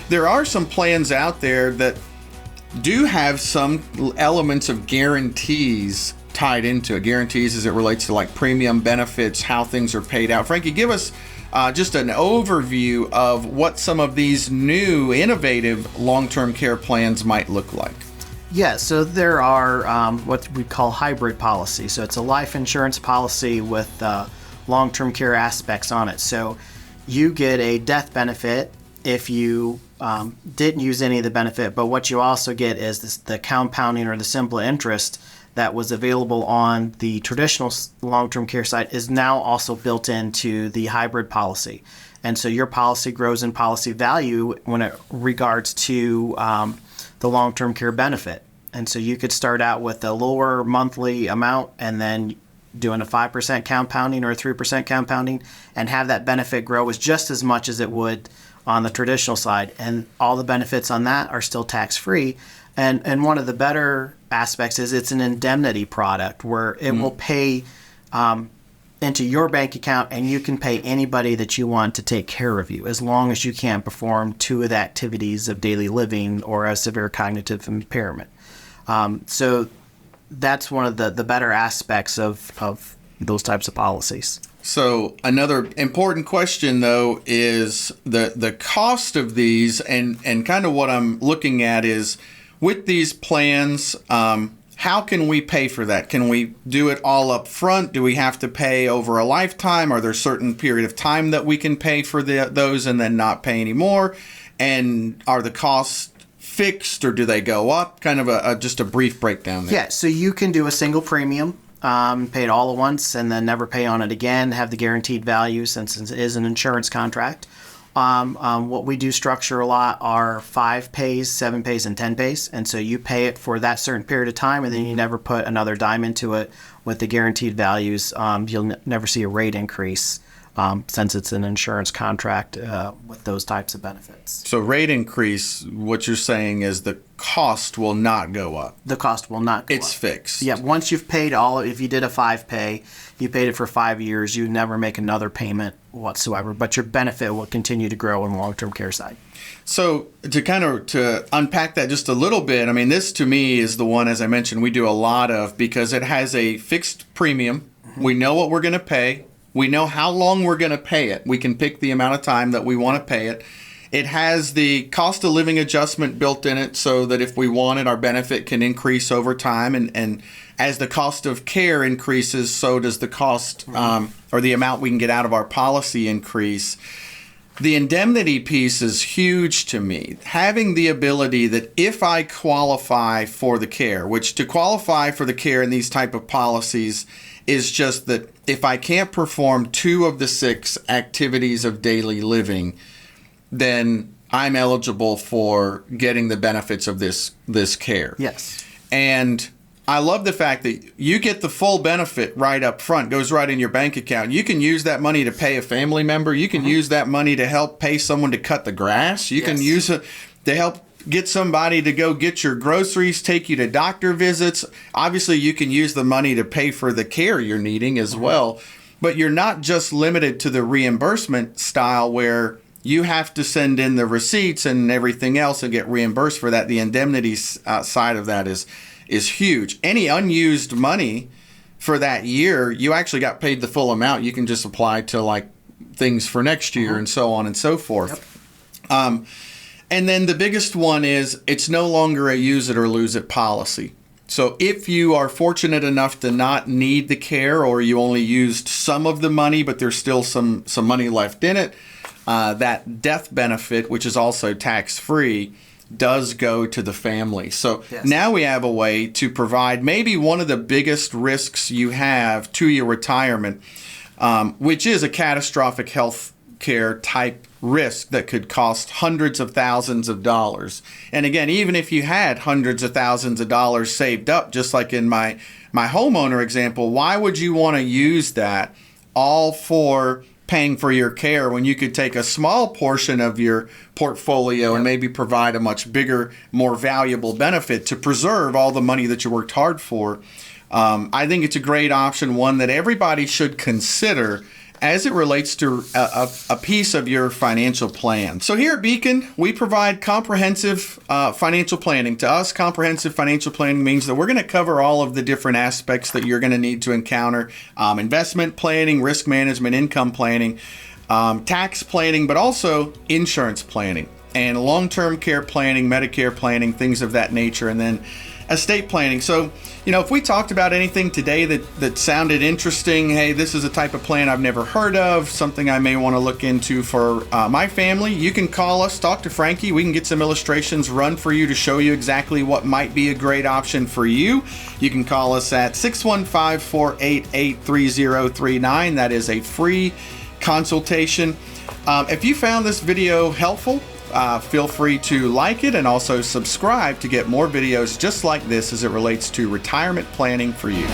there are some plans out there that do have some elements of guarantees tied into it. Guarantees as it relates to like premium benefits, how things are paid out. Frankie, give us just an overview of what some of these new innovative long-term care plans might look like. Yeah, so there are what we call hybrid policies. So it's a life insurance policy with long-term care aspects on it. So you get a death benefit if you didn't use any of the benefit, but what you also get is the compounding or the simple interest that was available on the traditional long-term care side is now also built into the hybrid policy. And so your policy grows in policy value when it regards to the long-term care benefit. And so you could start out with a lower monthly amount and then doing a 5% compounding or a 3% compounding and have that benefit grow as just as much as it would on the traditional side. And all the benefits on that are still tax-free. And one of the better aspects is it's an indemnity product where it will pay into your bank account, and you can pay anybody that you want to take care of you as long as you can perform two of the activities of daily living or a severe cognitive impairment. So that's one of the better aspects of those types of policies. So another important question, though, is the cost of these, and kind of what I'm looking at is, with these plans, how can we pay for that? Can we do it all up front? Do we have to pay over a lifetime? Are there a certain period of time that we can pay for those and then not pay anymore? And are the costs fixed or do they go up? Kind of just a brief breakdown there. Yeah, so you can do a single premium, pay it all at once and then never pay on it again, have the guaranteed value since it is an insurance contract. What we do structure a lot are 5 pays, 7 pays, and 10 pays. And so you pay it for that certain period of time, and then you never put another dime into it with the guaranteed values. You'll never see a rate increase since it's an insurance contract with those types of benefits. So rate increase, what you're saying is the cost will not go up. The cost will not go up. It's fixed. Yeah, once you've paid if you did a 5 pay, you paid it for 5 years, you never make another payment whatsoever, but your benefit will continue to grow on the long-term care side. So to unpack that just a little bit, I mean, this to me is the one, as I mentioned, we do a lot of because it has a fixed premium. Mm-hmm. We know what we're going to pay. We know how long we're going to pay it. We can pick the amount of time that we want to pay it. It has the cost of living adjustment built in it so that if we want it, our benefit can increase over time. And as the cost of care increases, so does the cost or the amount we can get out of our policy increase. The indemnity piece is huge to me. Having the ability that if I qualify for the care, which to qualify for the care in these type of policies is just that if I can't perform 2 of the 6 activities of daily living, then I'm eligible for getting the benefits of this care. Yes. And I love the fact that you get the full benefit right up front, goes right in your bank account. You can use that money to pay a family member. You can use that money to help pay someone to cut the grass. You can use it to help get somebody to go get your groceries, take you to doctor visits. Obviously, you can use the money to pay for the care you're needing as well. But you're not just limited to the reimbursement style where you have to send in the receipts and everything else and get reimbursed for that. The indemnity side of that is huge. Any unused money for that year, you actually got paid the full amount. You can just apply to like things for next year and so on and so forth. Yep. And then the biggest one is it's no longer a use it or lose it policy. So if you are fortunate enough to not need the care or you only used some of the money, but there's still some money left in it, that death benefit, which is also tax-free, does go to the family. So now we have a way to provide maybe one of the biggest risks you have to your retirement, which is a catastrophic health care type risk that could cost hundreds of thousands of dollars. And again, even if you had hundreds of thousands of dollars saved up, just like in my homeowner example, why would you want to use that all for paying for your care when you could take a small portion of your portfolio and maybe provide a much bigger, more valuable benefit to preserve all the money that you worked hard for? I think it's a great option, one that everybody should consider as it relates to a piece of your financial plan. So here at Beacon, we provide comprehensive financial planning. To us, comprehensive financial planning means that we're going to cover all of the different aspects that you're going to need to encounter. Investment planning, risk management, income planning, tax planning, but also insurance planning and long-term care planning, Medicare planning, things of that nature, and then estate planning. So, if we talked about anything today that sounded interesting, hey, this is a type of plan I've never heard of, something I may want to look into for my family, you can call us, talk to Frankie. We can get some illustrations run for you to show you exactly what might be a great option for you. You can call us at 615-488-3039. That is a free consultation. If you found this video helpful, feel free to like it and also subscribe to get more videos just like this as it relates to retirement planning for you.